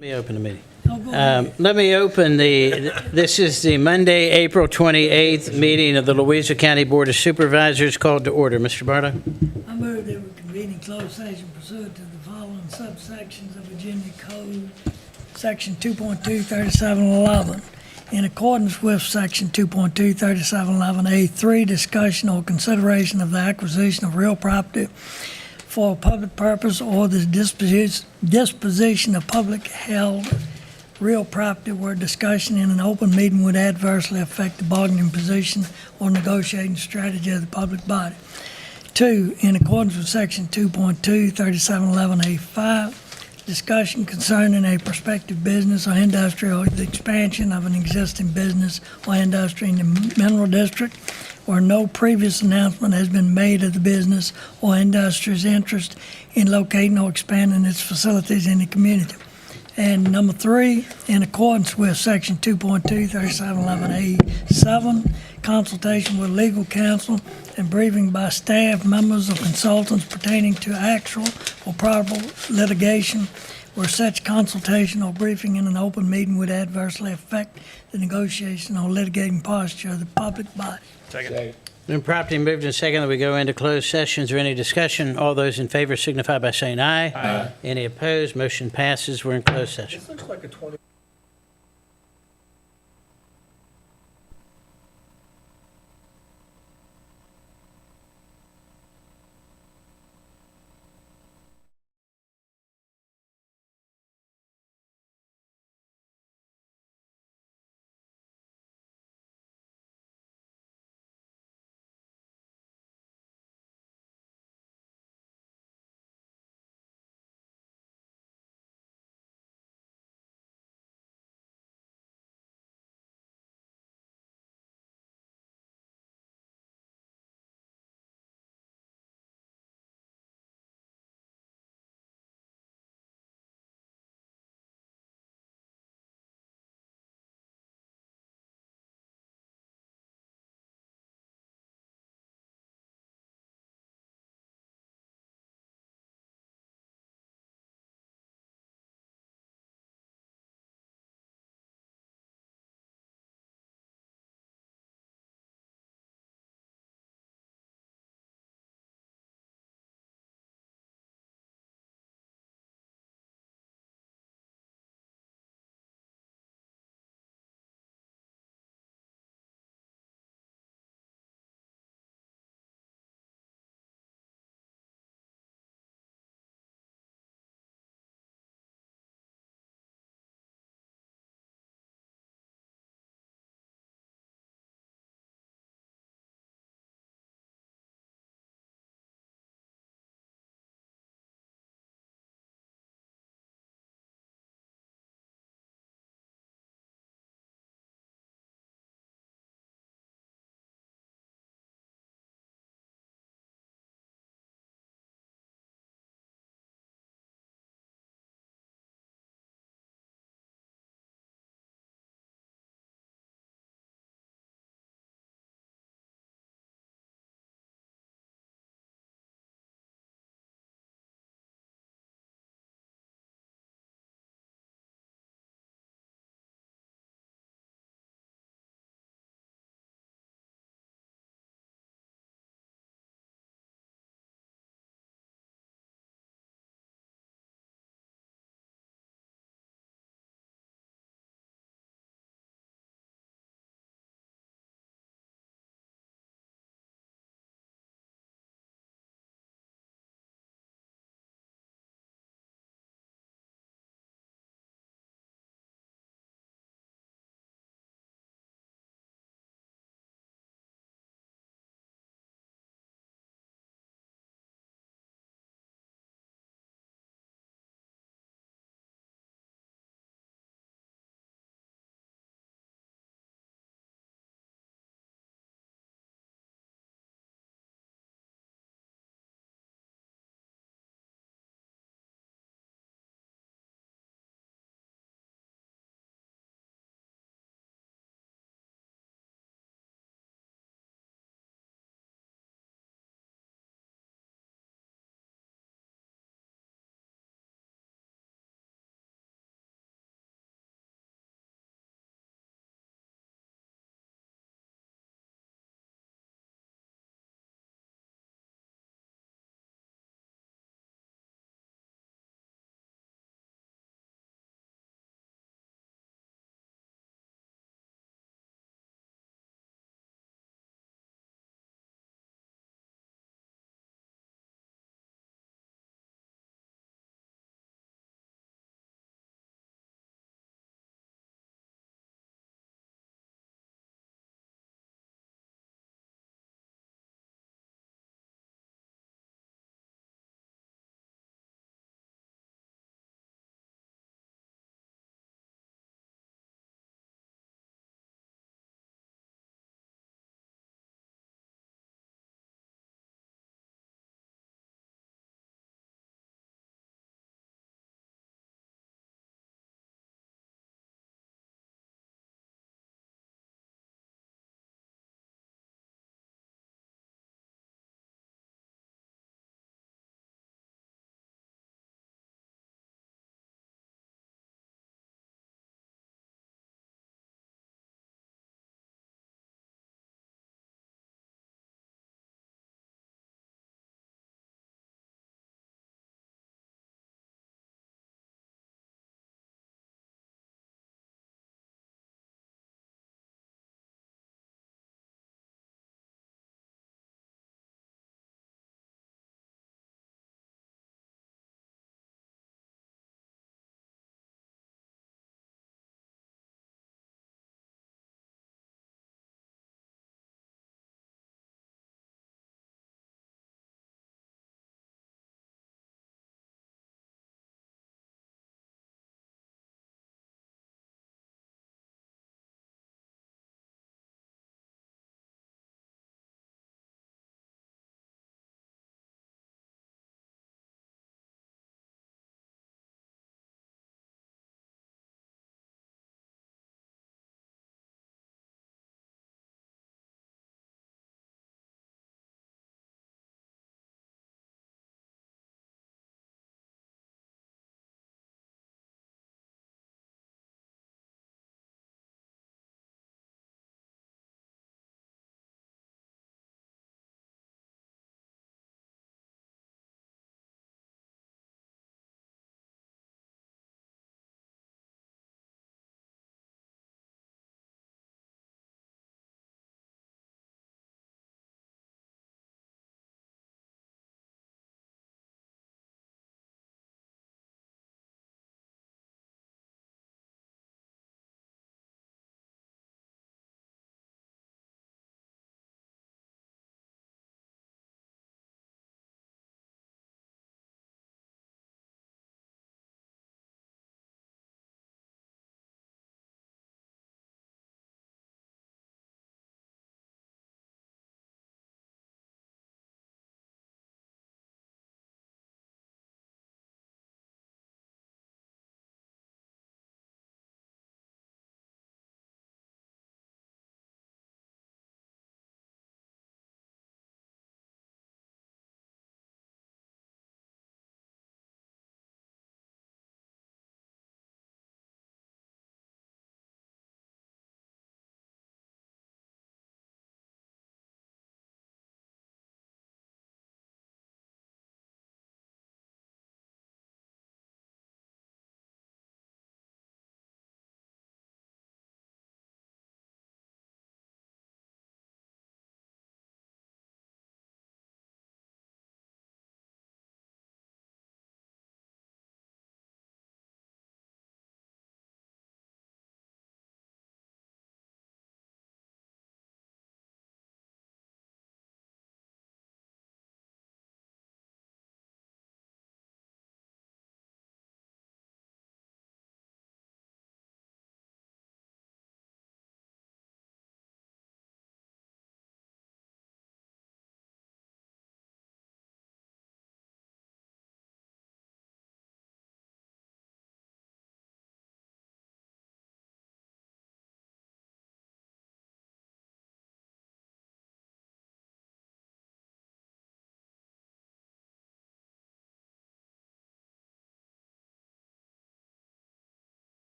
Let me open the meeting. Let me open this is the Monday, April 28th meeting of the Louisa County Board of Supervisors called to order. Mr. Barlow? I move that we convene in closed session pursuant to the following subsections of Virginia Code, Section 2.23711. In accordance with Section 2.23711A3, discussion or consideration of the acquisition of real property for a public purpose or the disposition of public held real property where discussion in an open meeting would adversely affect the bargaining position or negotiating strategy of the public body. 2, in accordance with Section 2.23711A5, discussion concerning a prospective business or industry or the expansion of an existing business or industry in the mineral district where no previous announcement has been made of the business or industry's interest in locating or expanding its facilities in the community. And number 3, in accordance with Section 2.23711A7, consultation with legal counsel and briefing by staff, members, or consultants pertaining to actual or probable litigation where such consultation or briefing in an open meeting would adversely affect the negotiation or litigating posture of the public body. Second. Been properly moved and second that we go into closed session. Is there any discussion? All those in favor signify by saying aye. Aye. Any opposed? Motion passes. We're in closed session. This looks like a 20.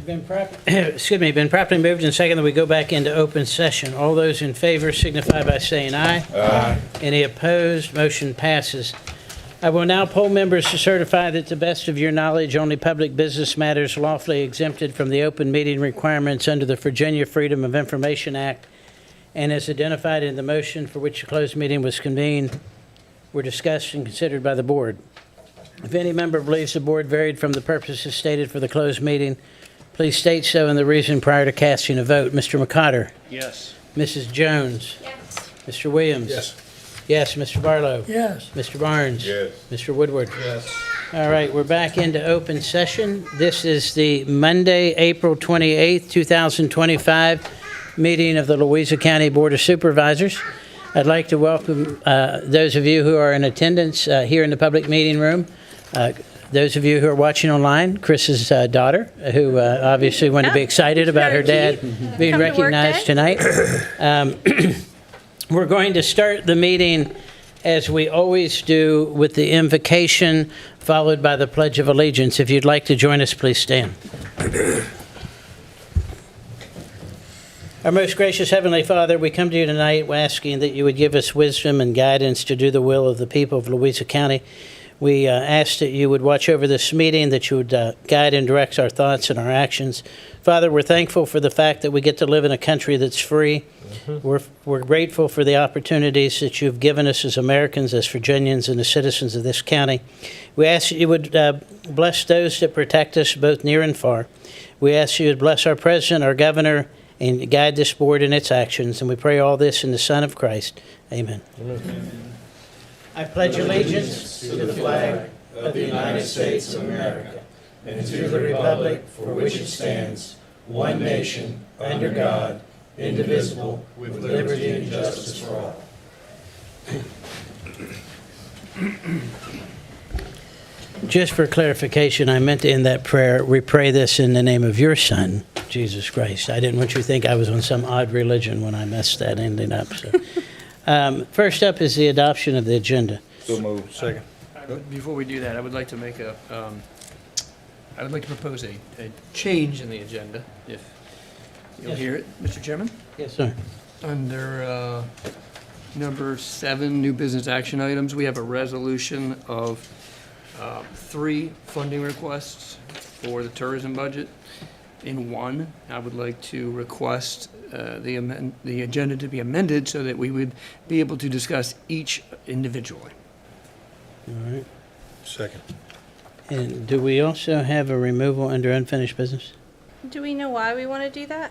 Been properly moved and seconded that we go back into open session. All those in favor signify by saying aye. Aye. Any opposed? Motion passes. I will now poll members to certify that, to the best of your knowledge, only public business matters lawfully exempted from the open meeting requirements under the Virginia Freedom of Information Act and as identified in the motion for which the closed meeting was convened were discussed and considered by the board. If any member believes the board varied from the purposes stated for the closed meeting, please state so and the reason prior to casting a vote. Mr. McCotter? Yes. Mrs. Jones? Yes. Mr. Williams? Yes. Yes, Mr. Barlow? Yes. Mr. Barnes? Yes. Mr. Woodward? Yes. All right, we're back into open session. This is the Monday, April 28th, 2025 meeting of the Louisa County Board of Supervisors. I'd like to welcome those of you who are in attendance here in the public meeting room. Those of you who are watching online, Chris's daughter, who obviously wanted to be excited about her dad being Come to work recognized day. tonight. We're going to start the meeting as we always do with the invocation followed by the Pledge of Allegiance. If you'd like to join us, please stand. Our most gracious Heavenly Father, we come to you tonight asking that you would give us wisdom and guidance to do the will of the people of Louisa County. We ask that you would watch over this meeting, that you would guide and direct our thoughts and our actions. Father, we're thankful for the fact that we get to live in a country that's free. We're grateful for the opportunities that you've given us as Americans, as Virginians, and as citizens of this county. We ask that you would bless those that protect us both near and far. We ask you would bless our president, our governor, and guide this board in its actions. And we pray all this in the Son of Christ. Amen. I pledge allegiance to the flag of the United States of America and to the republic for which it stands, one nation, under God, indivisible, with liberty and justice for all. Just for clarification, I meant to end that prayer, we pray this in the name of your Son, Jesus Christ. I didn't want you to think I was on some odd religion when I messed that ending up. So. First up is the adoption of the agenda. So moved. Second. Before we do that, I would like to make I would like to propose a change in the agenda, if you'll Yes. hear it, Mr. Chairman. Yes, sir. Under number 7, new business action items, we have a resolution of 3 funding requests for the tourism budget. In one, I would like to request the agenda to be amended so that we would be able to discuss each individually. All right. Second. And do we also have a removal under unfinished business? Do we know why we want to do that?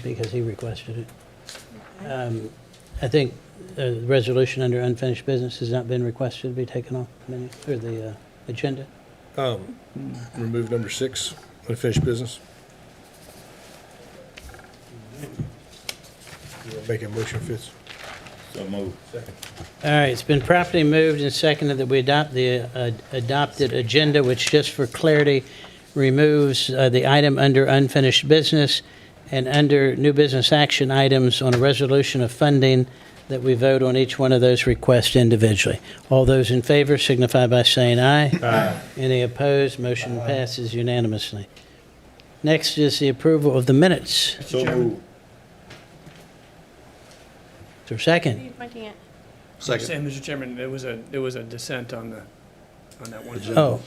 Because he requested it. I think the resolution under unfinished business has not been requested to be taken off the agenda. Remove number 6, unfinished business. You want to make a motion, Fitz? So moved. Second. All right, it's been properly moved and seconded that we adopt the adopted agenda, which, just for clarity, removes the item under unfinished business and under new business action items on a resolution of funding, that we vote on each one of those requests individually. All those in favor signify by saying aye. Aye. Any opposed? Motion passes unanimously. Next is the approval of the minutes. So moved. Is there a Who are second? you pointing at? Say, Mr. Chairman, there was a dissent on that one. Oh,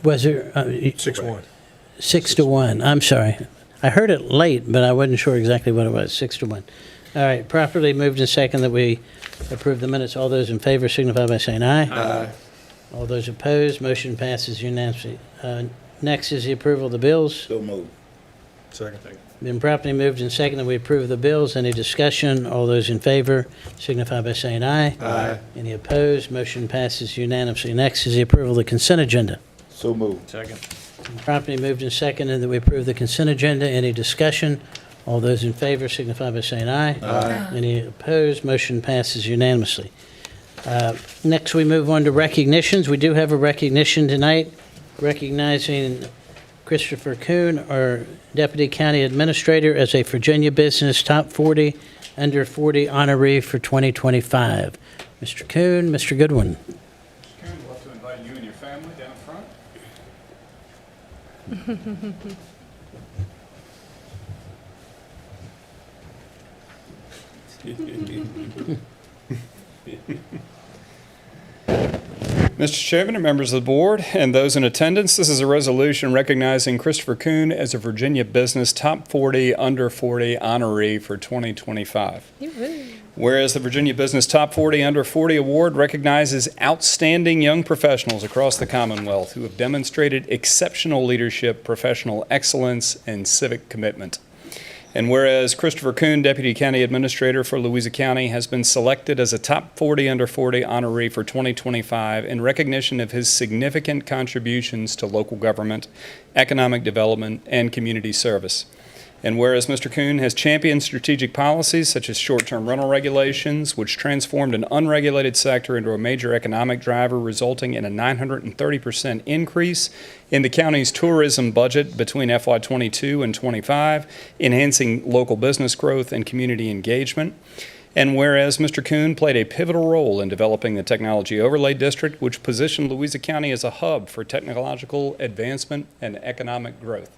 was there? 6-1. 6-1. I'm sorry. I heard it late, but I wasn't sure exactly what it was. 6-1. All right, properly moved and second that we approve the minutes. All those in favor signify by saying aye. Aye. All those opposed, motion passes unanimously. Next is the approval of the bills. So moved. Second. Been properly moved and second that we approve the bills. Any discussion? All those in favor signify by saying aye. Aye. Any opposed, motion passes unanimously. Next is the approval of the consent agenda. So moved. Second. Properly moved and seconded that we approve the consent agenda. Any discussion? All those in favor signify by saying aye. Aye. Any opposed? Motion passes unanimously. Next, we move on to recognitions. We do have a recognition tonight, recognizing Christopher Kuhn, our Deputy County Administrator, as a Virginia Business Top 40, Under 40 honoree for 2025. Mr. Kuhn, Mr. Goodwin. Karen, we'd love to invite you and your family down front. Mr. Chairman and members of the board and those in attendance, this is a resolution recognizing Christopher Kuhn as a Virginia Business Top 40 Under 40 honoree for 2025. Whereas the Virginia Business Top 40 Under 40 Award recognizes outstanding young professionals across the Commonwealth who have demonstrated exceptional leadership, professional excellence, and civic commitment. And whereas Christopher Kuhn, Deputy County Administrator for Louisa County, has been selected as a Top 40 Under 40 honoree for 2025 in recognition of his significant contributions to local government, economic development, and community service. And whereas Mr. Kuhn has championed strategic policies such as short-term rental regulations, which transformed an unregulated sector into a major economic driver, resulting in a 930% increase in the county's tourism budget between FY22 and 25, enhancing local business growth and community engagement. And whereas Mr. Kuhn played a pivotal role in developing the Technology Overlay District, which positioned Louisa County as a hub for technological advancement and economic growth.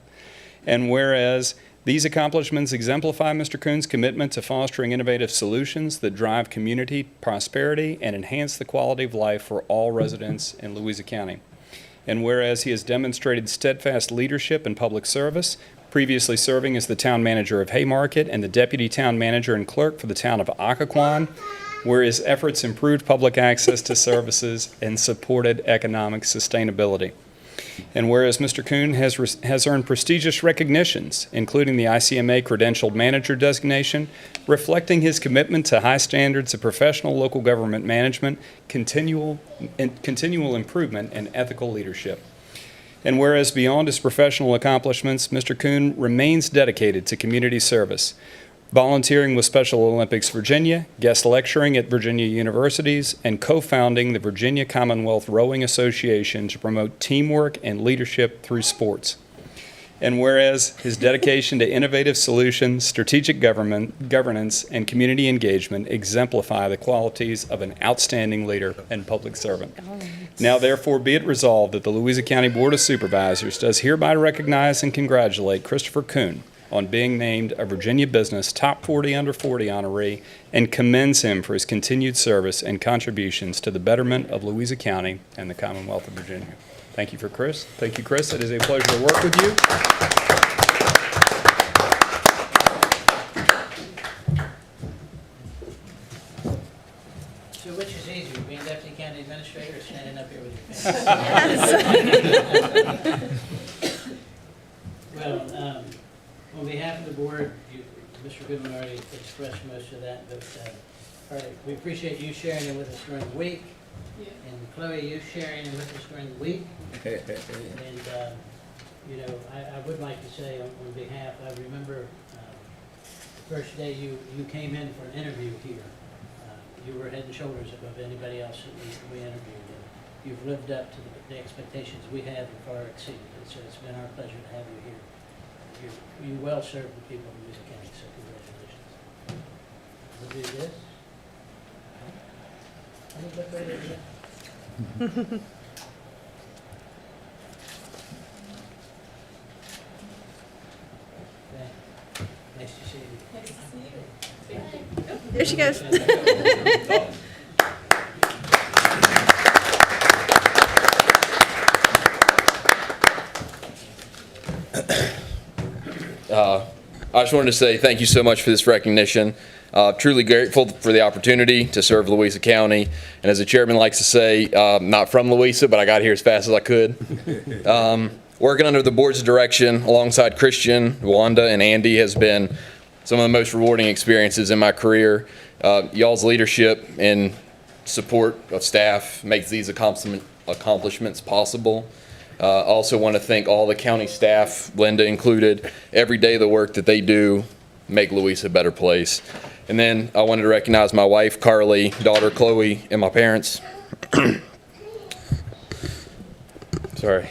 And whereas these accomplishments exemplify Mr. Kuhn's commitment to fostering innovative solutions that drive community prosperity and enhance the quality of life for all residents in Louisa County. And whereas he has demonstrated steadfast leadership in public service, previously serving as the town manager of Haymarket and the deputy town manager and clerk for the town of Occoquan, where his efforts improved public access to services and supported economic sustainability. And whereas Mr. Kuhn has earned prestigious recognitions, including the ICMA Credentialed Manager designation, reflecting his commitment to high standards of professional local government management, continual improvement, and ethical leadership. And whereas beyond his professional accomplishments, Mr. Kuhn remains dedicated to community service, volunteering with Special Olympics Virginia, guest lecturing at Virginia universities, and co-founding the Virginia Commonwealth Rowing Association to promote teamwork and leadership through sports. And whereas his dedication to innovative solutions, strategic governance, and community engagement exemplify the qualities of an outstanding leader and public servant. Now therefore be it resolved that the Louisa County Board of Supervisors does hereby recognize and congratulate Christopher Kuhn on being named a Virginia Business Top 40 Under 40 honoree and commends him for his continued service and contributions to the betterment of Louisa County and the Commonwealth of Virginia. Thank you, Chris. It is a pleasure to work with you. So which is easier, being Deputy County Administrator or standing up here with your family? Well, on behalf of the board, Mr. Goodman already expressed most of that, but we appreciate you sharing it with us during the week. Yeah. And Chloe, you sharing it with us during the week. And, I would like to say on behalf, I remember the first day you came in for an interview here. You were head and shoulders above anybody else that we interviewed. And you've lived up to the expectations we had and far exceeded it. So it's been our pleasure to have you here. You well served the people of Louisa County, so congratulations. We'll do this. I think that's right there. Okay. Nice to see you. Nice to see you. There she goes. I just wanted to say thank you so much for this recognition. Truly grateful for the opportunity to serve Louisa County. And as the chairman likes to say, not from Louisa, but I got here as fast as I could. Working under the board's direction alongside Christian, Wanda, and Andy has been some of the most rewarding experiences in my career. Y'all's leadership and support of staff makes these accomplishments possible. I also want to thank all the county staff, Linda included. Every day the work that they do make Louisa a better place. And then I wanted to recognize my wife, Carly, daughter, Chloe, and my parents. Sorry.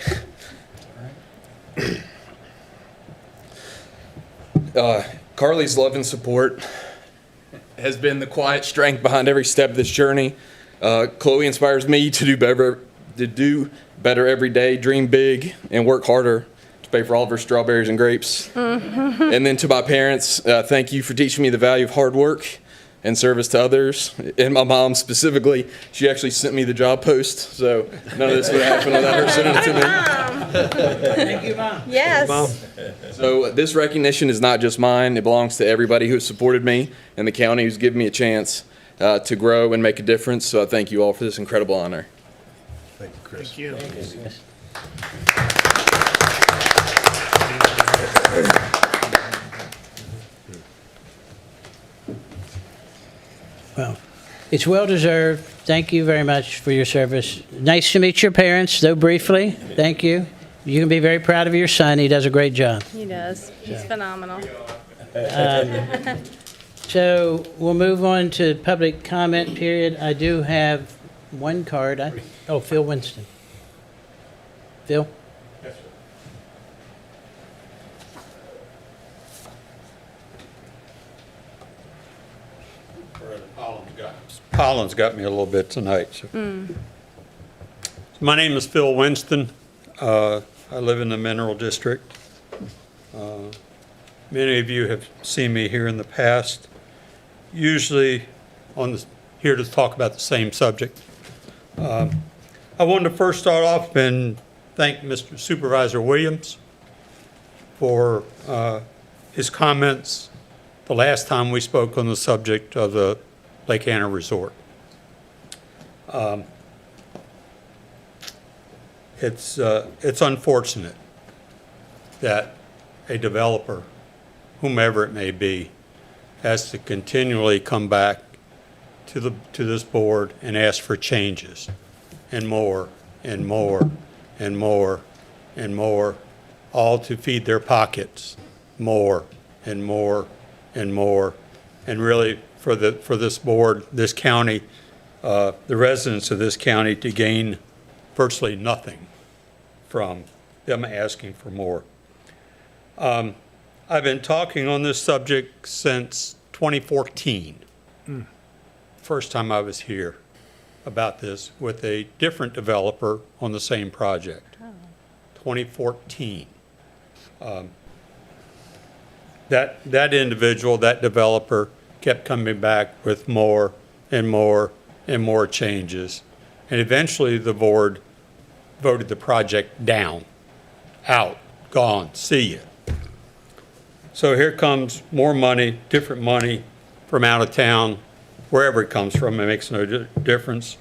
Carly's love and support has been the quiet strength behind every step of this journey. Chloe inspires me to do better every day, dream big, and work harder pay for all of her strawberries and grapes. And then to my parents, thank you for teaching me the value of hard work and service to others. And my mom specifically, she actually sent me the job post, so none of this would happen without her sending it to me. Thank you, Mom. Yes. So this recognition is not just mine, it belongs to everybody who has supported me and the county who's given me a chance to grow and make a difference. So I thank you all for this incredible honor. Thank you, Chris. Thank you. Well, it's well-deserved. Thank you very much for your service. Nice to meet your parents, though briefly. Thank you. You can be very proud of your son. He does a great job. He does. He's phenomenal. So we'll move on to public comment period. I do have one card. Oh, Phil Winston. Phil? Pollen's got me a little bit tonight. So. My name is Phil Winston. I live in the Mineral District. Many of you have seen me here in the past, usually here to talk about the same subject. I wanted to first start off and thank Mr. Supervisor Williams for his comments the last time we spoke on the subject of the Lake Anna Resort. It's unfortunate that a developer, whomever it may be, has to continually come back to this board and ask for changes and more and more and more and more, all to feed their pockets more and more and more. And really, for this board, this county, the residents of this county, to gain virtually nothing from them asking for more. I've been talking on this subject since 2014. First time I was here about this with a different developer on the same project. 2014. That individual, that developer, kept coming back with more and more and more changes. And eventually the board voted the project down, out, gone, see ya. So here comes more money, different money from out of town, wherever it comes from, it makes no difference.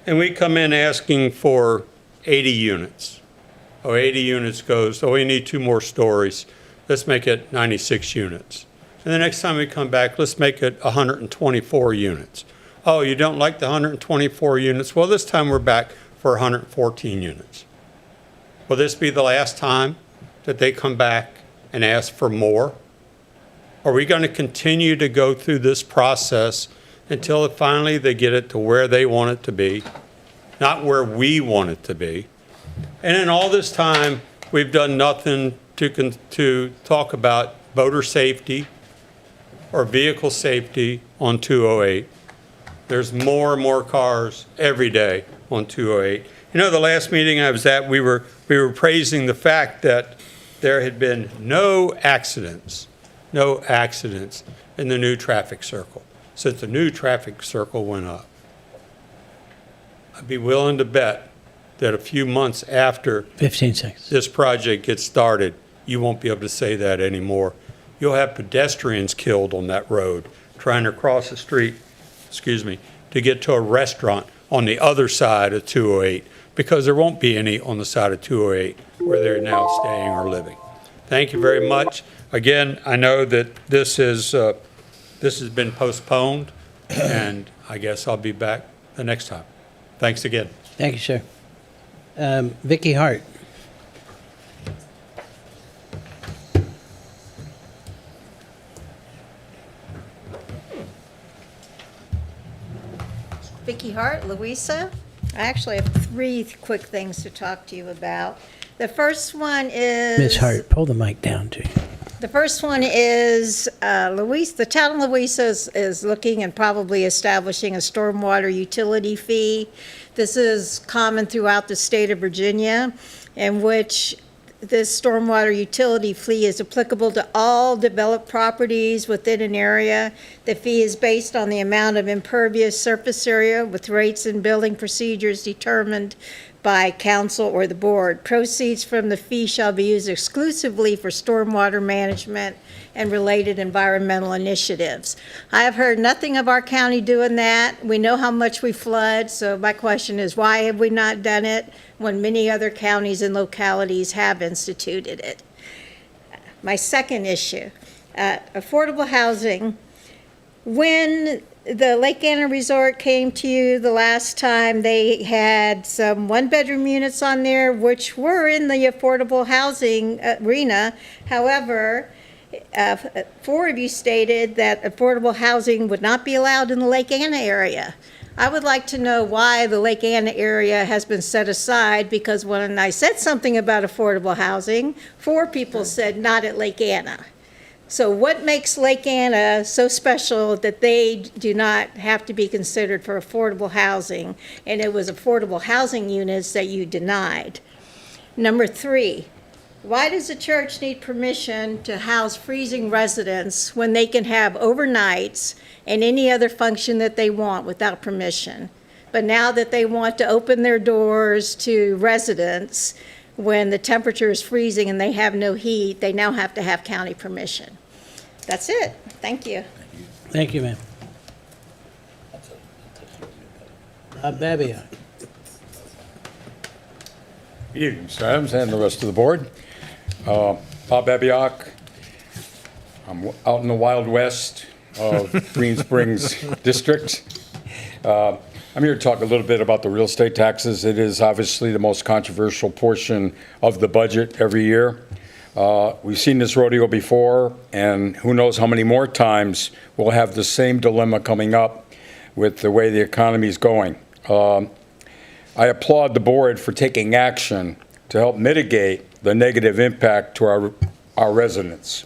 And we come in asking for 80 units. 80 units goes, we need 2 more stories. Let's make it 96 units. And the next time we come back, let's make it 124 units. Oh, you don't like the 124 units? Well, this time we're back for 114 units. Will this be the last time that they come back and ask for more? Are we going to continue to go through this process until finally they get it to where they want it to be, not where we want it to be? And in all this time, we've done nothing to talk about boater safety or vehicle safety on 208. There's more and more cars every day on 208. You know, the last meeting I was at, we were praising the fact that there had been no accidents in the new traffic circle since the new traffic circle went up. I'd be willing to bet that a few months after 15 seconds. this project gets started, you won't be able to say that anymore. You'll have pedestrians killed on that road trying to cross the street, to get to a restaurant on the other side of 208, because there won't be any on the side of 208 where they're now staying or living. Thank you very much. Again, I know that this has been postponed, and I guess I'll be back the next time. Thanks again. Thank you, sir. Vicky Hart. Vicki Hart, Louisa. I actually have 3 quick things to talk to you about. The first one is... Ms. Hart, pull the mic down to you. The first one is the town of Louisa is looking and probably establishing a stormwater utility fee. This is common throughout the state of Virginia, in which this stormwater utility fee is applicable to all developed properties within an area. The fee is based on the amount of impervious surface area with rates and building procedures determined by council or the board. Proceeds from the fee shall be used exclusively for stormwater management and related environmental initiatives. I have heard nothing of our county doing that. We know how much we flood, so my question is, why have we not done it when many other counties and localities have instituted it? My second issue, affordable housing. When the Lake Anna Resort came to you the last time, they had some one-bedroom units on there, which were in the affordable housing arena. However, 4 of you stated that affordable housing would not be allowed in the Lake Anna area. I would like to know why the Lake Anna area has been set aside, because when I said something about affordable housing, 4 people said not at Lake Anna. So what makes Lake Anna so special that they do not have to be considered for affordable housing? And it was affordable housing units that you denied. Number 3, why does the church need permission to house freezing residents when they can have overnights and any other function that they want without permission? But now that they want to open their doors to residents when the temperature is freezing and they have no heat, they now have to have county permission. That's it. Thank you. Thank you, ma'am. Babiak. Good evening, Mr. Adams and the rest of the board. Bob Babiak. I'm out in the Wild West of Green Springs District. I'm here to talk a little bit about the real estate taxes. It is obviously the most controversial portion of the budget every year. We've seen this rodeo before, and who knows how many more times we'll have the same dilemma coming up with the way the economy is going. I applaud the board for taking action to help mitigate the negative impact to our residents.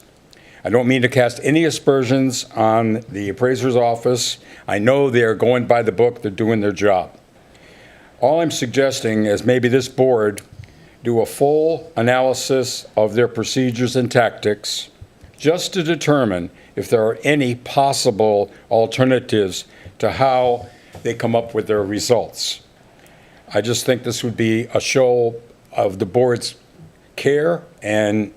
I don't mean to cast any aspersions on the appraiser's office. I know they are going by the book, they're doing their job. All I'm suggesting is maybe this board do a full analysis of their procedures and tactics just to determine if there are any possible alternatives to how they come up with their results. I just think this would be a show of the board's care and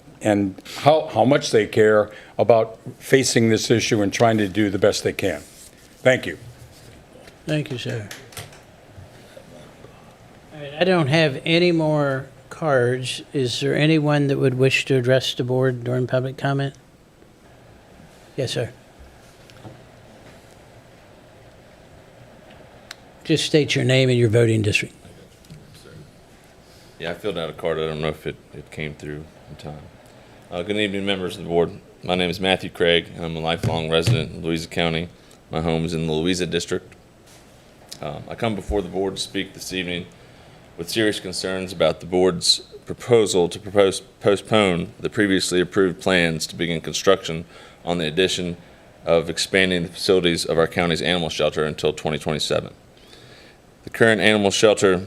how much they care about facing this issue and trying to do the best they can. Thank you. Thank you, sir. All right, I don't have any more cards. Is there anyone that would wish to address the board during public comment? Yes, sir. Just state your name and your voting district. Yeah, I filled out a card. I don't know if it came through in time. Good evening, members of the board. My name is Matthew Craig, and I'm a lifelong resident in Louisa County. My home is in the Louisa district. I come before the board to speak this evening with serious concerns about the board's proposal to postpone the previously approved plans to begin construction on the addition of expanding the facilities of our county's animal shelter until 2027. The current animal shelter's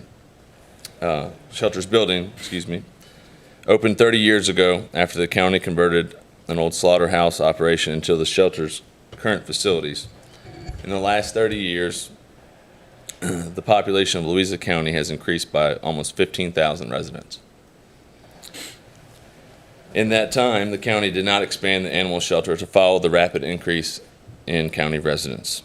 building, opened 30 years ago after the county converted an old slaughterhouse operation into the shelter's current facilities. In the last 30 years, the population of Louisa County has increased by almost 15,000 residents. In that time, the county did not expand the animal shelter to follow the rapid increase in county residents.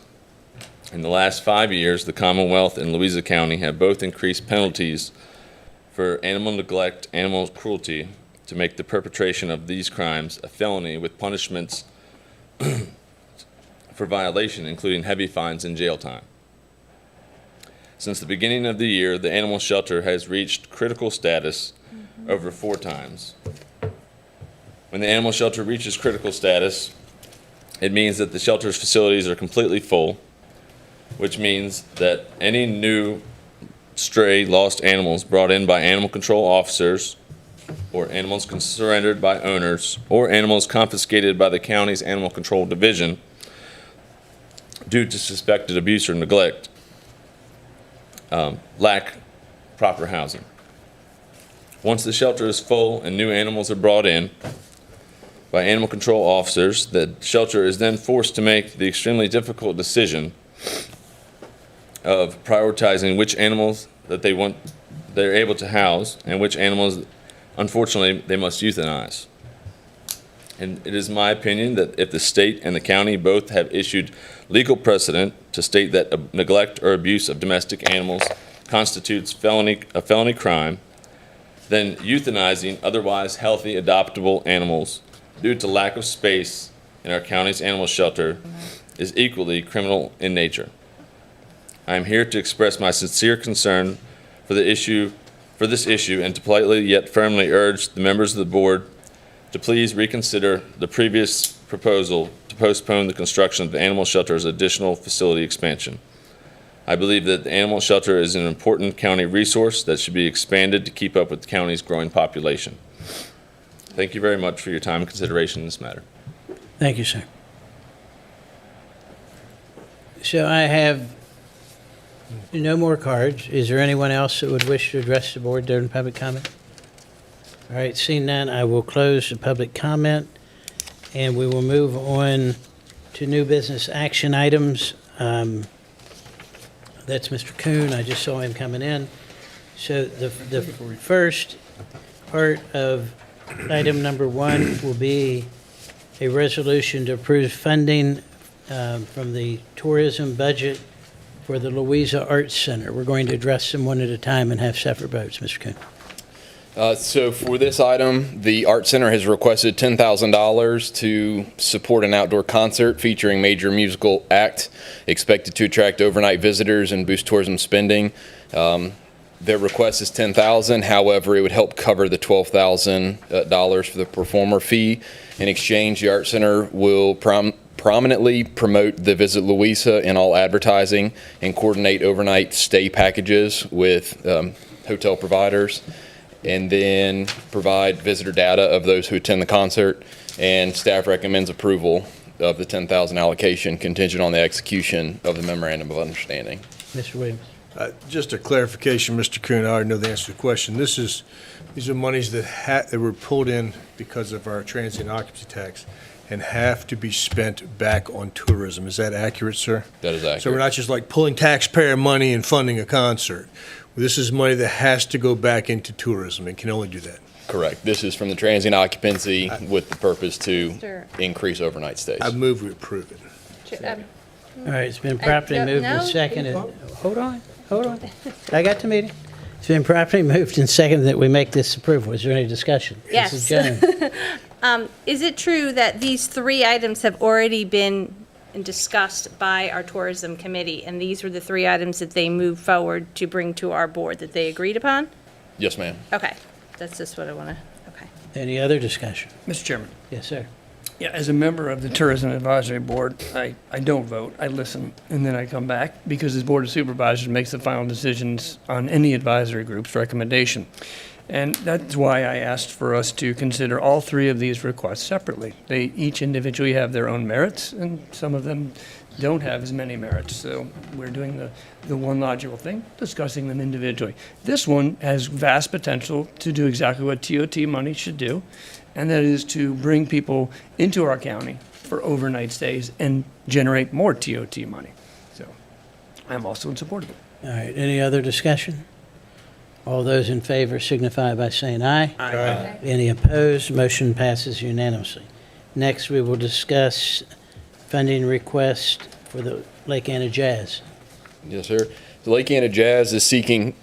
In the last 5 years, the Commonwealth and Louisa County have both increased penalties for animal neglect, animal cruelty, to make the perpetration of these crimes a felony with punishments for violation, including heavy fines and jail time. Since the beginning of the year, the animal shelter has reached critical status over 4 times. When the animal shelter reaches critical status, it means that the shelter's facilities are completely full, which means that any new stray lost animals brought in by animal control officers, or animals surrendered by owners, or animals confiscated by the county's animal control division due to suspected abuse or neglect, lack proper housing. Once the shelter is full and new animals are brought in by animal control officers, the shelter is then forced to make the extremely difficult decision of prioritizing which animals that they're able to house and which animals, unfortunately, they must euthanize. And it is my opinion that if the state and the county both have issued legal precedent to state that neglect or abuse of domestic animals constitutes a felony crime, then euthanizing otherwise healthy adoptable animals due to lack of space in our county's animal shelter is equally criminal in nature. I am here to express my sincere concern for this issue and to politely yet firmly urge the members of the board to please reconsider the previous proposal to postpone the construction of the animal shelter's additional facility expansion. I believe that the animal shelter is an important county resource that should be expanded to keep up with the county's growing population. Thank you very much for your time and consideration in this matter. Thank you, sir. So I have no more cards. Is there anyone else that would wish to address the board during public comment? All right, seeing none, I will close the public comment, and we will move on to new business action items. That's Mr. Kuhn. I just saw him coming in. So the first part of item number 1 will be a resolution to approve funding from the tourism budget for the Louisa Arts Center. We're going to address them one at a time and have separate votes, Mr. Kuhn. So for this item, the Art Center has requested $10,000 to support an outdoor concert featuring major musical act expected to attract overnight visitors and boost tourism spending. Their request is $10,000. However, it would help cover the $12,000 for the performer fee. In exchange, the Art Center will prominently promote the Visit Louisa in all advertising and coordinate overnight stay packages with hotel providers, and then provide visitor data of those who attend the concert. And staff recommends approval of the $10,000 allocation contingent on the execution of the memorandum of understanding. Mr. Williams. Just a clarification, Mr. Kuhn, I already know the answer to the question. These are monies that were pulled in because of our transient occupancy tax and have to be spent back on tourism. Is that accurate, sir? That is accurate. So we're not just like pulling taxpayer money and funding a concert. This is money that has to go back into tourism and can only do that. Correct. This is from the transient occupancy with the purpose to Sure. increase overnight stays. I move we approve it. All right, it's been properly no, moved and no. seconded. Hold on. I got the meeting. It's been properly moved and seconded that we make this approval. Is there any discussion? Yes. Mrs. Jones. Is it true that these 3 items have already been discussed by our tourism committee, and these were the 3 items that they moved forward to bring to our board that they agreed upon? Yes, ma'am. Okay, that's just what I want to, okay. Any other discussion? Mr. Chairman. Yes, sir. Yeah, as a member of the Tourism Advisory Board, I don't vote. I listen, and then I come back because the Board of Supervisors makes the final decisions on any advisory group's recommendation. And that's why I asked for us to consider all 3 of these requests separately. They each individually have their own merits, and some of them don't have as many merits. So we're doing the one logical thing, discussing them individually. This one has vast potential to do exactly what TOT money should do, and that is to bring people into our county for overnight stays and generate more TOT money. So I'm also in support of it. All right, any other discussion? All those in favor signify by saying aye. Aye. Any opposed? Motion passes unanimously. Next, we will discuss funding request for the Lake Anna Jazz. Yes, sir. The Lake Anna Jazz is seeking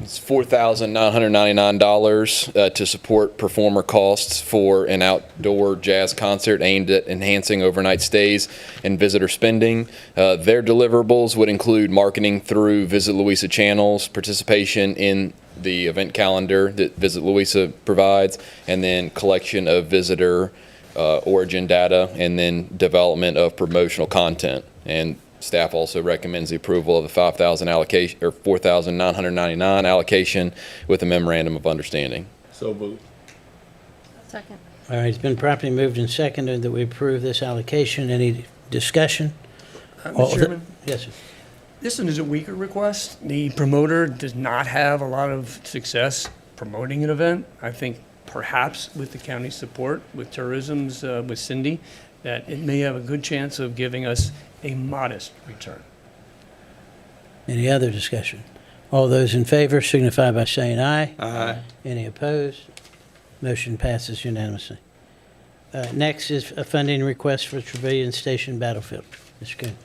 it's $4,999 to support performer costs for an outdoor jazz concert aimed at enhancing overnight stays and visitor spending. Their deliverables would include marketing through Visit Louisa channels, participation in the event calendar that Visit Louisa provides, and then collection of visitor origin data, and then development of promotional content. And staff also recommends the approval of the $5,000 allocation, or $4,999 allocation with a memorandum of understanding. So moved. Second. All right, it's been properly moved and seconded that we approve this allocation. Any discussion? Mr. Chairman? Yes, sir. This one is a weaker request. The promoter does not have a lot of success promoting an event. I think perhaps with the county's support, with tourism's, with Cindy, that it may have a good chance of giving us a modest return. Any other discussion? All those in favor signify by saying aye. Aye. Any opposed? Motion passes unanimously. Next is a funding request for Trevilian Station Battlefield. Mr. Coon.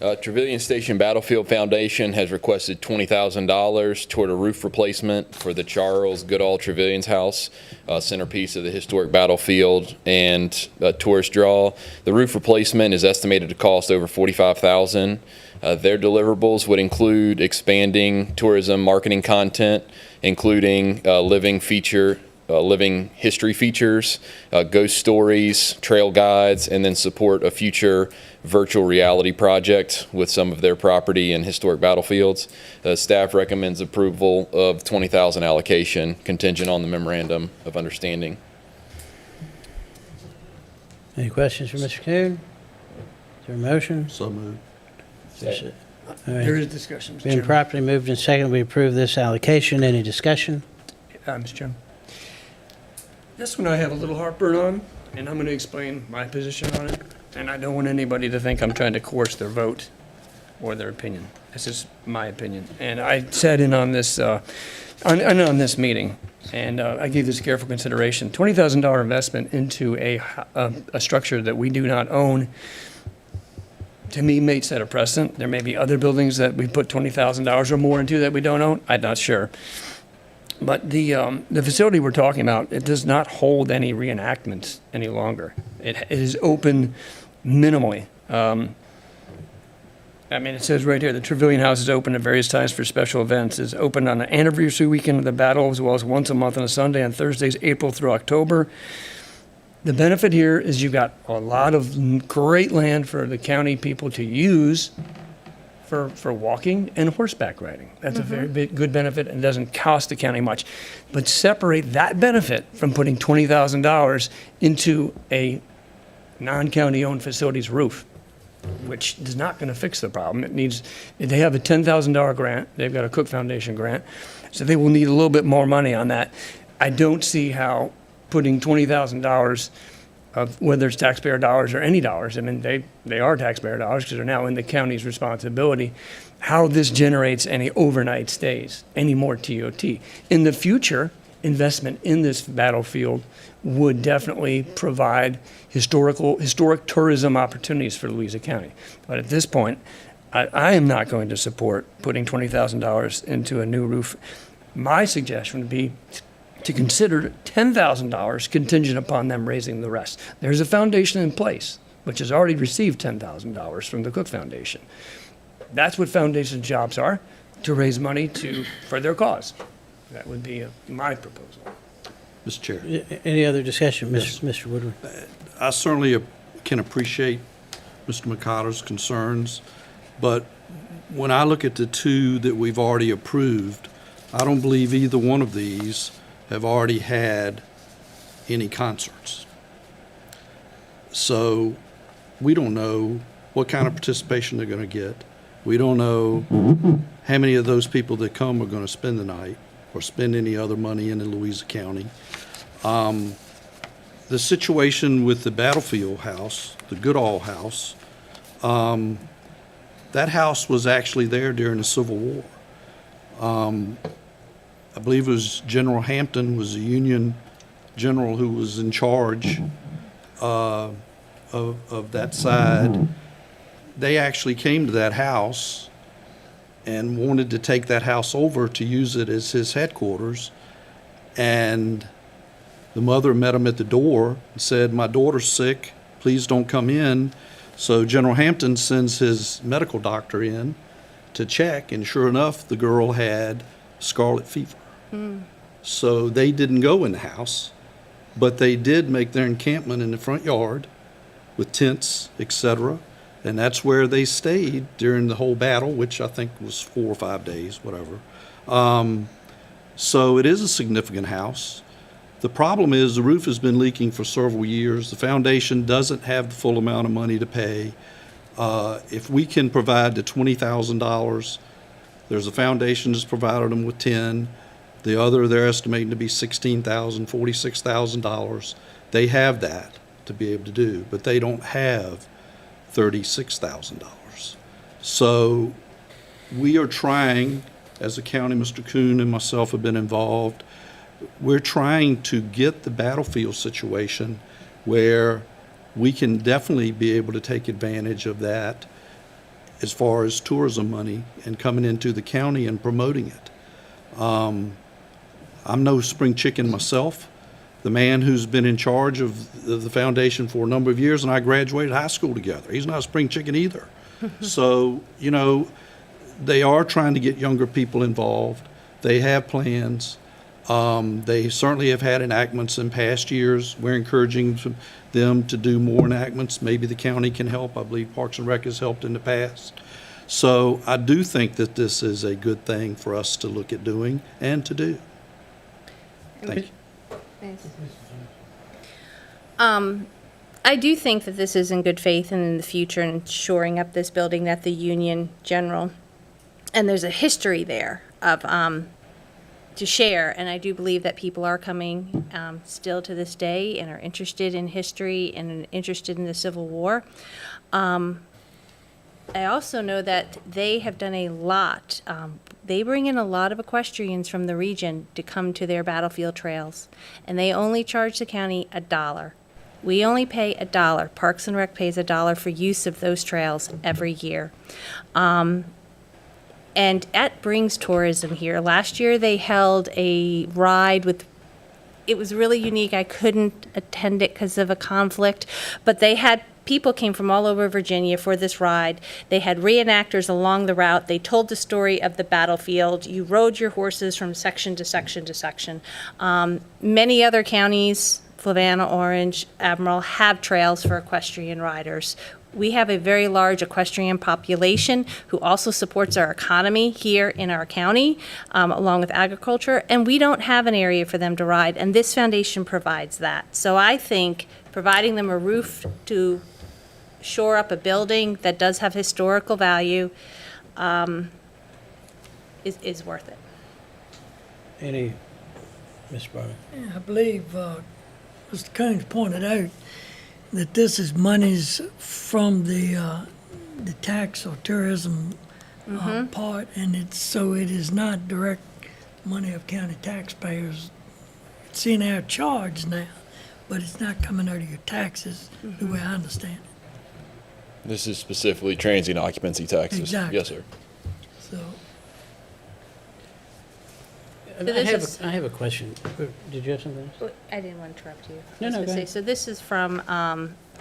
Trevilian Station Battlefield Foundation has requested $20,000 toward a roof replacement for the Charles Goodall Trevilian's house, centerpiece of the historic battlefield and tourist draw. The roof replacement is estimated to cost over $45,000. Their deliverables would include expanding tourism marketing content, including living history features, ghost stories, trail guides, and then support a future virtual reality project with some of their property and historic battlefields. Staff recommends approval of $20,000 allocation contingent on the memorandum of understanding. Any questions for Mr. Coon? Is there a motion? So moved. All There right. is discussion, Mr. Being Chairman. properly moved and seconded, we approve this allocation. Any discussion? Mr. Chairman. This one I have a little heartburn on, and I'm going to explain my position on it. And I don't want anybody to think I'm trying to coerce their vote or their opinion. This is my opinion. And I sat in on this, on this meeting, and I gave this careful consideration. $20,000 investment into a structure that we do not own, to me, may set a precedent. There may be other buildings that we put $20,000 or more into that we don't own. I'm not sure. But the facility we're talking about, it does not hold any reenactments any longer. It is open minimally. I mean, it says right here, the Trevilian House is open at various times for special events. It's open on the anniversary weekend of the battle, as well as once a month on a Sunday on Thursdays, April through October. The benefit here is you've got a lot of great land for the county people to use for walking and horseback riding. That's a very good benefit and doesn't cost the county much. But separate that benefit from putting $20,000 into a non-county owned facility's roof, which is not going to fix the problem. They have a $10,000 grant. They've got a Cook Foundation grant. So they will need a little bit more money on that. I don't see how putting $20,000 of, whether it's taxpayer dollars or any dollars, I mean, they are taxpayer dollars because they're now in the county's responsibility, how this generates any overnight stays, any more TOT. In the future, investment in this battlefield would definitely provide historic tourism opportunities for Louisa County. But at this point, I am not going to support putting $20,000 into a new roof. My suggestion would be to consider $10,000 contingent upon them raising the rest. There's a foundation in place, which has already received $10,000 from the Cook Foundation. That's what foundation jobs are, to raise money for their cause. That would be my proposal. Mr. Chair, Any other discussion? Mr. Woodward? I certainly can appreciate Mr. McCotter's concerns, but when I look at the two that we've already approved, I don't believe either one of these have already had any concerts. So we don't know what kind of participation they're going to get. We don't know how many of those people that come are going to spend the night or spend any other money in Louisa County. The situation with the Battlefield House, the Goodall House, that house was actually there during the Civil War. I believe it was General Hampton was a Union general who was in charge of that side. They actually came to that house and wanted to take that house over to use it as his headquarters. And the mother met him at the door and said, "My daughter's sick, please don't come in." So General Hampton sends his medical doctor in to check, and sure enough, the girl had scarlet fever. So they didn't go in the house, but they did make their encampment in the front yard with tents, etc. And that's where they stayed during the whole battle, which I think was 4 or 5 days, whatever. So it is a significant house. The problem is the roof has been leaking for several years. The foundation doesn't have the full amount of money to pay. If we can provide the $20,000, there's a foundation that's provided them with 10. The other, they're estimating to be $16,000, $46,000. They have that to be able to do, but they don't have $36,000. So we are trying, as a county, Mr. Kuhn and myself have been involved, we're trying to get the battlefield situation where we can definitely be able to take advantage of that as far as tourism money and coming into the county and promoting it. I'm no spring chicken myself. The man who's been in charge of the foundation for a number of years and I graduated high school together. He's not a spring chicken either. So, you know, they are trying to get younger people involved. They have plans. They certainly have had enactments in past years. We're encouraging them to do more enactments. Maybe the county can help. I believe Parks and Rec has helped in the past. So I do think that this is a good thing for us to look at doing and to do. Thank you. I do think that this is in good faith and in the future and shoring up this building at the Union General. And there's a history there of, to share, and I do believe that people are coming still to this day and are interested in history and interested in the Civil War. I also know that they have done a lot. They bring in a lot of equestrians from the region to come to their battlefield trails, and they only charge the county $1. We only pay $1. Parks and Rec pays $1 for use of those trails every year. And that brings tourism here. Last year they held a ride with, it was really unique. I couldn't attend it because of a conflict, but they had people came from all over Virginia for this ride. They had reenactors along the route. They told the story of the battlefield. You rode your horses from section to section to section. Many other counties, Flavanna, Orange, Admiral, have trails for equestrian riders. We have a very large equestrian population who also supports our economy here in our county, along with agriculture, and we don't have an area for them to ride, and this foundation provides that. So I think providing them a roof to shore up a building that does have historical value is worth it. Any, Ms. Barber? I believe Mr. Coons pointed out that this is monies from the tax or tourism part, and it is not direct money of county taxpayers. It's in our charge now, but it's not coming out of your taxes, the way I understand it. This is specifically transient occupancy taxes. Exactly. Yes, sir. So, I have a question. Did you have something else? I didn't want to interrupt you. No, I was no, gonna go say, ahead. so this is from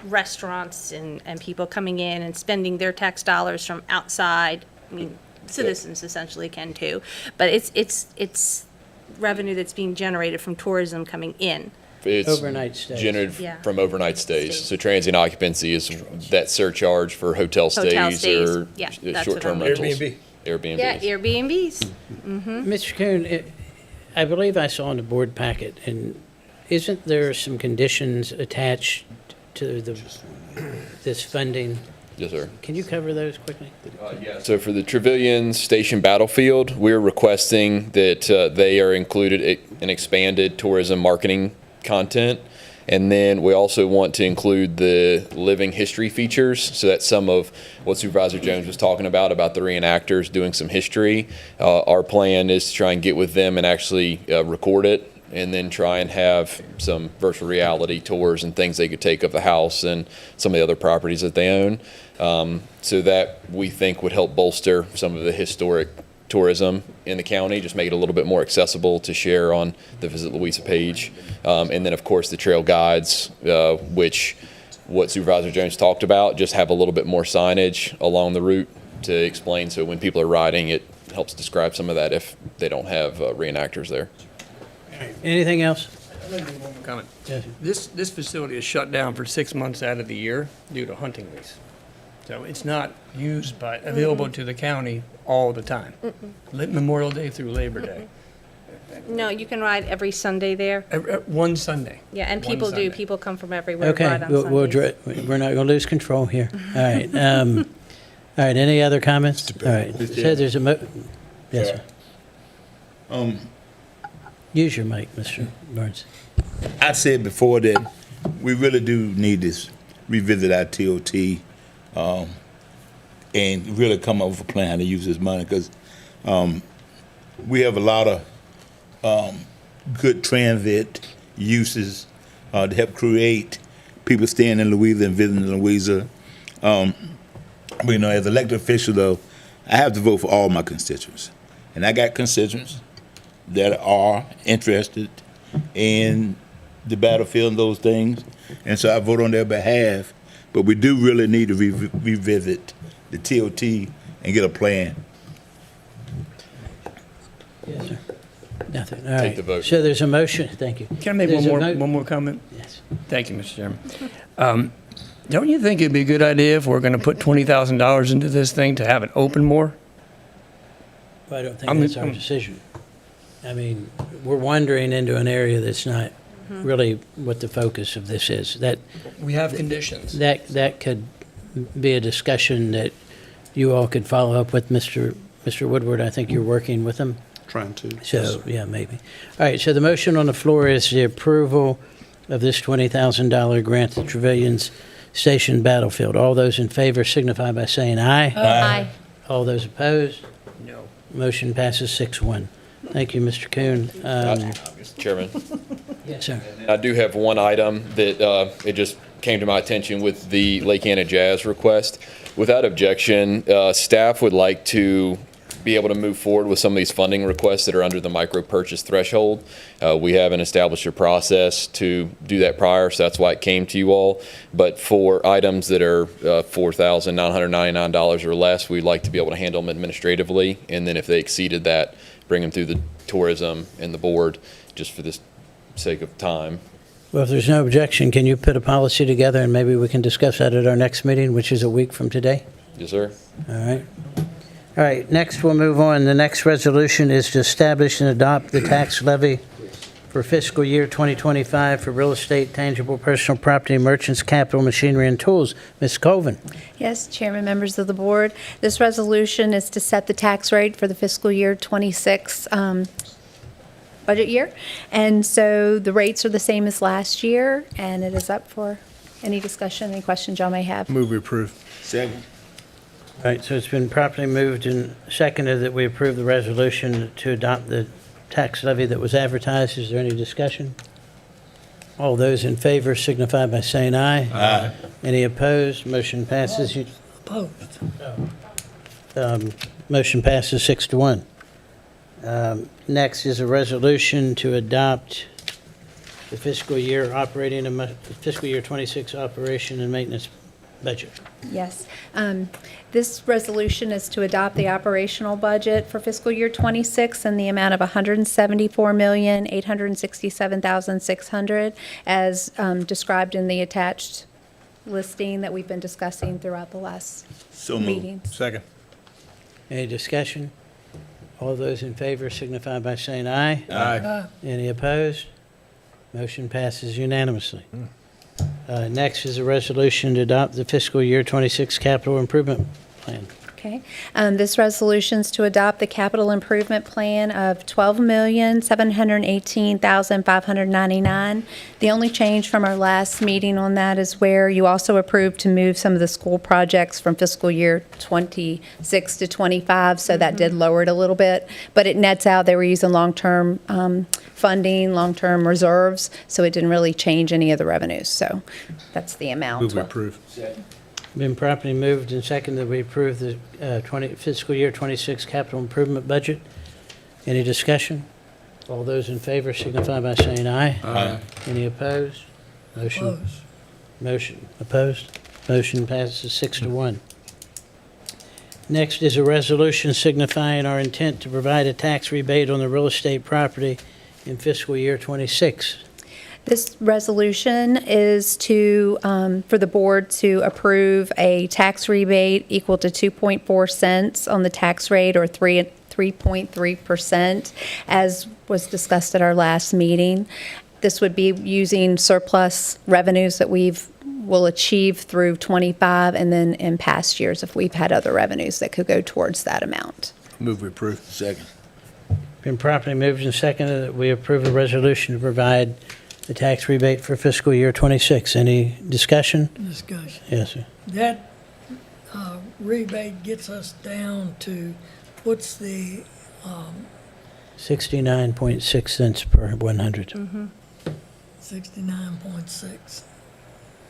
restaurants and people coming in and spending their tax dollars from outside. I mean, citizens essentially can too, but it's revenue that's being generated from tourism coming in. It's Overnight stays. generated Yeah. from overnight stays. Stays. So transient occupancy is that surcharge for hotel Hotel stays stays. or Yeah, that's short-term what I'm- rentals. Airbnb. Yeah, Airbnbs. Mr. Kuhn, I believe I saw in the board packet, and isn't there some conditions attached to this funding? Yes, sir. Can you cover those quickly? So for the Trevilian Station Battlefield, we're requesting that they are included in expanded tourism marketing content. And then we also want to include the living history features. So that's some of what Supervisor Jones was talking about the reenactors doing some history. Our plan is to try and get with them and actually record it, and then try and have some virtual reality tours and things they could take of the house and some of the other properties that they own. So that we think would help bolster some of the historic tourism in the county, just make it a little bit more accessible to share on the Visit Louisa page. And then, of course, the trail guides, which what Supervisor Jones talked about, just have a little bit more signage along the route to explain. So when people are riding, it helps describe some of that if they don't have reenactors there. Anything else? Comment. Yes. This facility is shut down for 6 months out of the year due to hunting lease. So it's not used available to the county all the time. Memorial Day through Labor Day. No, you can ride every Sunday there. One Sunday. Yeah, and One people do. Sunday. People come from everywhere to Okay, ride on we're Sundays. not going to lose control here. All right. All right, any other comments? All right. So there's a yes, sir. Use your mic, Mr. Burns. I said before that we really do need to revisit our TOT and really come up with a plan how to use this money, because we have a lot of good transit uses to help create people staying in Louisa and visiting Louisa. But, you know, as an elected official, though, I have to vote for all my constituents. And I got constituents that are interested in the battlefield and those things, and so I vote on their behalf. But we do really need to revisit the TOT and get a plan. Yes, sir. Nothing. All right. Take the vote. So there's a motion. Thank you. Can I make There's a vote. one more comment? Yes. Thank you, Mr. Chairman. Don't you think it'd be a good idea if we're going to put $20,000 into this thing to have it open more? Well, I don't I think mean, that's our I'm- decision. I mean, we're wandering into an area that's not really what the focus of this is. We have conditions. That could be a discussion that you all could follow up with Mr. Woodward. I think you're working with him. Trying to. So, yeah, maybe. All right, so the motion on the floor is the approval of this $20,000 grant to Trevilian's Station Battlefield. All those in favor signify by saying aye. Aye. All those opposed? No. Motion passes 6-1. Thank you, Mr. Kuhn. Mr. Chairman, Yes, sir. I do have one item that it just came to my attention with the Lake Anna Jazz request. Without objection, staff would like to be able to move forward with some of these funding requests that are under the micro purchase threshold. We haven't established a process to do that prior, so that's why it came to you all. But for items that are $4,999 or less, we'd like to be able to handle them administratively. And then if they exceeded that, bring them through the tourism and the board, just for this sake of time. Well, if there's no objection, can you put a policy together and maybe we can discuss that at our next meeting, which is a week from today? Yes, sir. All right. All right, next we'll move on. The next resolution is to establish and adopt the tax levy for fiscal year 2025 for real estate, tangible personal property, merchants, capital, machinery, and tools. Ms. Colvin. Yes, Chairman, members of the board. This resolution is to set the tax rate for the fiscal year 26 budget year. And so the rates are the same as last year, and it is up for any discussion, any questions y'all may have. Move we approve. Second. All right, so it's been properly moved and seconded that we approve the resolution to adopt the tax levy that was advertised. Is there any discussion? All those in favor signify by saying aye. Aye. Any opposed? Motion passes. Opposed. Motion passes 6-1. Next is a resolution to adopt the fiscal year 26 operation and maintenance budget. Yes. This resolution is to adopt the operational budget for fiscal year 26 in the amount of $174,867,600 as described in the attached listing that we've been discussing throughout the last So moved. meetings. Second. Any discussion? All those in favor signify by saying aye. Aye. Any opposed? Motion passes unanimously. Next is a resolution to adopt the fiscal year 26 capital improvement plan. Okay. This resolution is to adopt the capital improvement plan of $12,718,599. The only change from our last meeting on that is where you also approved to move some of the school projects from fiscal year 26 to 25, so that did lower it a little bit. But it nets out, they were using long-term funding, long-term reserves, so it didn't really change any of the revenues. So that's the amount. Move we approve. Been properly moved and seconded that we approve the fiscal year 26 capital improvement budget. Any discussion? All those in favor signify by saying aye. Aye. Any opposed? Motion opposed? Motion passes 6-1. Next is a resolution signifying our intent to provide a tax rebate on the real estate property in fiscal year 26. This resolution is to, for the board to approve a tax rebate equal to 2.4 cents on the tax rate, or 3.3%, as was discussed at our last meeting. This would be using surplus revenues that will achieve through 25, and then in past years if we've had other revenues that could go towards that amount. Move we approve. Second. Been properly moved and seconded that we approve a resolution to provide the tax rebate for fiscal year '26. Any discussion? Discussion. Yes, sir. That rebate gets us down to, what's the, 69.6 cents per 100. 69.6?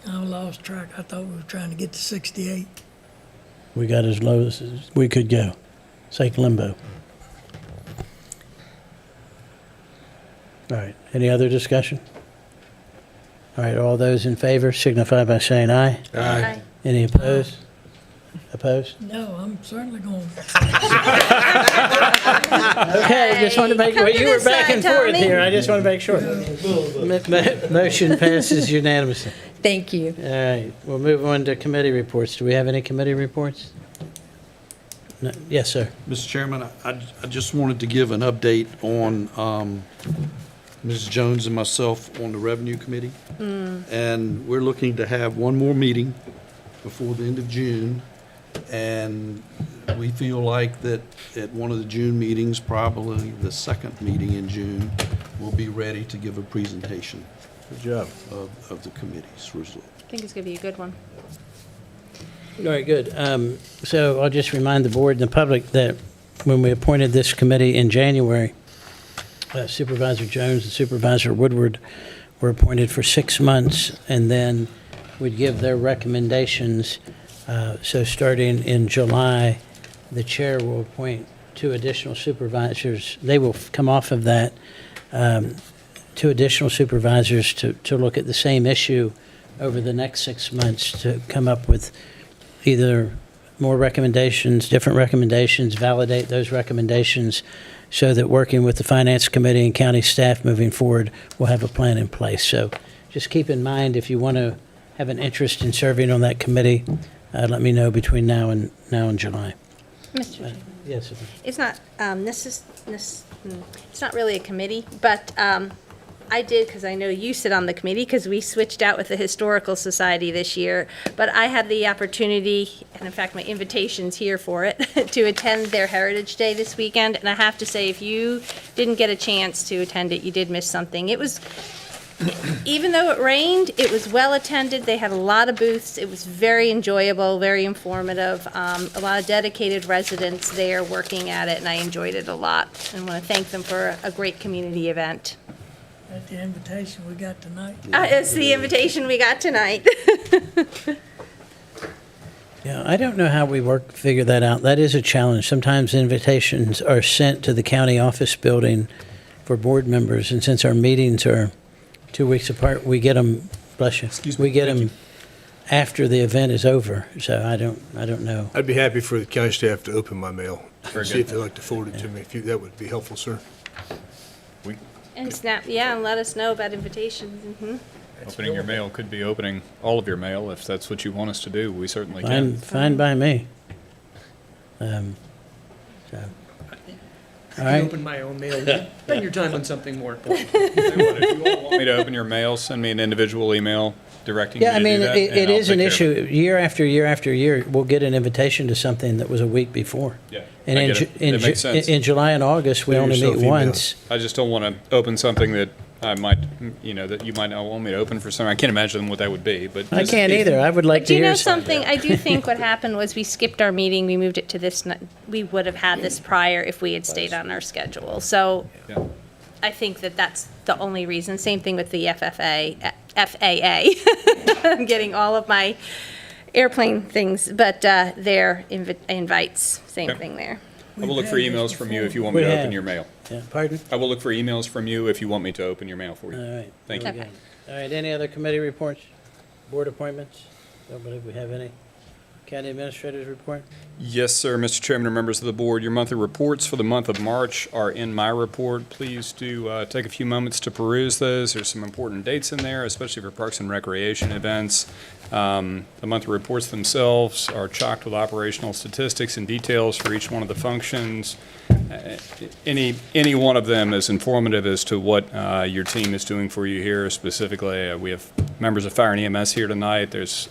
I lost track. I thought we were trying to get to 68. We got as low as we could go. It's like limbo. All right, any other discussion? All right, all those in favor signify by saying aye. Aye. Any opposed? Opposed? No, I'm certainly going. Okay, just wanted to make, Come well, to you were this back and side, forth Tommy. here. I just want to make sure. Motion passes unanimously. Thank you. All right, we'll move on to committee reports. Do we have any committee reports? No. Yes, sir. Mr. Chairman, I just wanted to give an update on Ms. Jones and myself on the Revenue Committee. And we're looking to have one more meeting before the end of June. And we feel like that at one of the June meetings, probably the second meeting in June, we'll be ready to give a presentation Good job. of the committee's result. I think it's going to be a good one. All right, good. So I'll just remind the board and the public that when we appointed this committee in January, Supervisor Jones and Supervisor Woodward were appointed for 6 months, and then we'd give their recommendations. So starting in July, the chair will appoint 2 additional supervisors. They will come off of that, 2 additional supervisors to look at the same issue over the next 6 months to come up with either more recommendations, different recommendations, validate those recommendations so that working with the Finance Committee and county staff moving forward, we'll have a plan in place. So just keep in mind, if you want to have an interest in serving on that committee, let me know between now and July. Mr. Chairman. Yes, sir. It's not, it's not really a committee, but I did, because I know you sit on the committee, because we switched out with the Historical Society this year, but I had the opportunity, and in fact, my invitation's here for it, to attend their Heritage Day this weekend, and I have to say, if you didn't get a chance to attend it, you did miss something. It was, even though it rained, it was well-attended, they had a lot of booths, it was very enjoyable, very informative, a lot of dedicated residents there working at it, and I enjoyed it a lot, and want to thank them for a great community event. That's the invitation we got tonight. It's the invitation we got tonight. Yeah, I don't know how we figure that out. That is a challenge. Sometimes invitations are sent to the county office building for board members, and since our meetings are 2 weeks apart, we get them, bless you, we get them after the event is over. So I don't know. I'd be happy for the county staff to open my mail. Very See good. if they'd like to forward it to me. That would be helpful, sir. And and let us know about invitations. Opening your mail could be opening all of your mail if that's what you want us to do. We certainly can. Fine by me. So, all I right. open my own mail. Spend your time on something more important. If you all want me to open your mail, send me an individual email directing you Yeah, to I do mean, that. it and I'll is an take care of issue. Year after year after year, we'll get an invitation to something that was a week before. Yeah, And I in get it. It makes sense. in July and August, we Clear only yourself meet email. once. I just don't want to open something that I might, that you might not want me to open for something. I can't imagine what that would be, but. I just can't if- either. I would like Do to you hear know something? I do think what happened was we skipped our meeting. We moved it to this. We would have had this prior if we had stayed on our schedule. So Yeah. I think that's the only reason. Same thing with the FAA. I'm getting all of my airplane things, but their invites, same Okay. thing there. I will look for emails from you if you want We me to have. open your mail. Yeah, pardon? I will look for emails from you if you want me to open your mail for you. All right. Thank there you. we go. All right, any other committee reports? Board appointments? Don't believe we have any. County Administrator's report? Yes, sir, Mr. Chairman and members of the board. Your monthly reports for the month of March are in my report. Please do take a few moments to peruse those. There's some important dates in there, especially for Parks and Recreation events. The monthly reports themselves are chocked with operational statistics and details for each one of the functions. Any one of them is informative as to what your team is doing for you here. Specifically, we have members of Fire and EMS here tonight. There's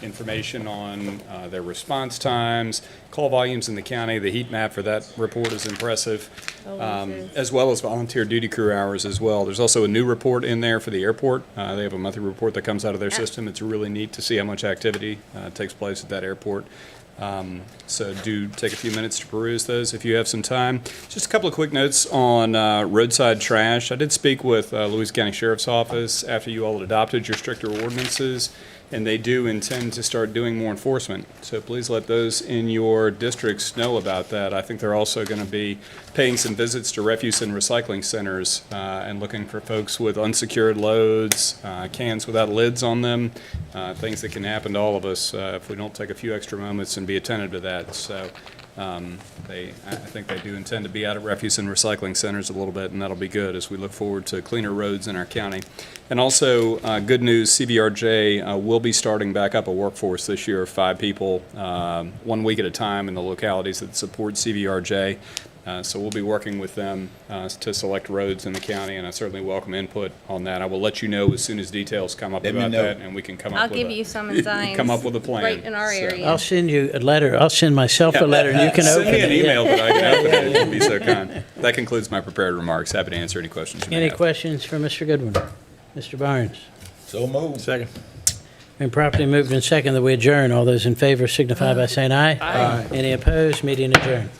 information on their response times, call volumes in the county. The heat map for that report is impressive, as well as volunteer duty crew hours as well. There's also a new report in there for the airport. They have a monthly report that comes out of their system. It's really neat to see how much activity takes place at that airport. So do take a few minutes to peruse those if you have some time. Just a couple of quick notes on roadside trash. I did speak with Louisa County Sheriff's Office after you all had adopted your stricter ordinances, and they do intend to start doing more enforcement. So please let those in your districts know about that. I think they're also going to be paying some visits to refuse and recycling centers and looking for folks with unsecured loads, cans without lids on them, things that can happen to all of us if we don't take a few extra moments and be attentive to that. So I think they do intend to be out at refuse and recycling centers a little bit, and that'll be good as we look forward to cleaner roads in our county. And also, good news, CVRJ will be starting back up a workforce this year of 5 people, 1 week at a time in the localities that support CVRJ. So we'll be working with them to select roads in the county, and I certainly welcome input on that. I will let you know as soon as details come up Let me about know. that, and we can come I'll up with give you some in Zions. come up with a plan. Right in our So- area. I'll send you a letter. I'll send myself a letter, and you can open it. Send me an Yeah. email that I can open it, if you'd be so kind. That concludes my prepared remarks. Happy to answer any questions you may Any have. questions for Mr. Goodwin? Mr. Barnes? So moved. Second. Been properly moved and second that we adjourn. All those in favor signify by saying aye. Aye. Any opposed? Meeting adjourned.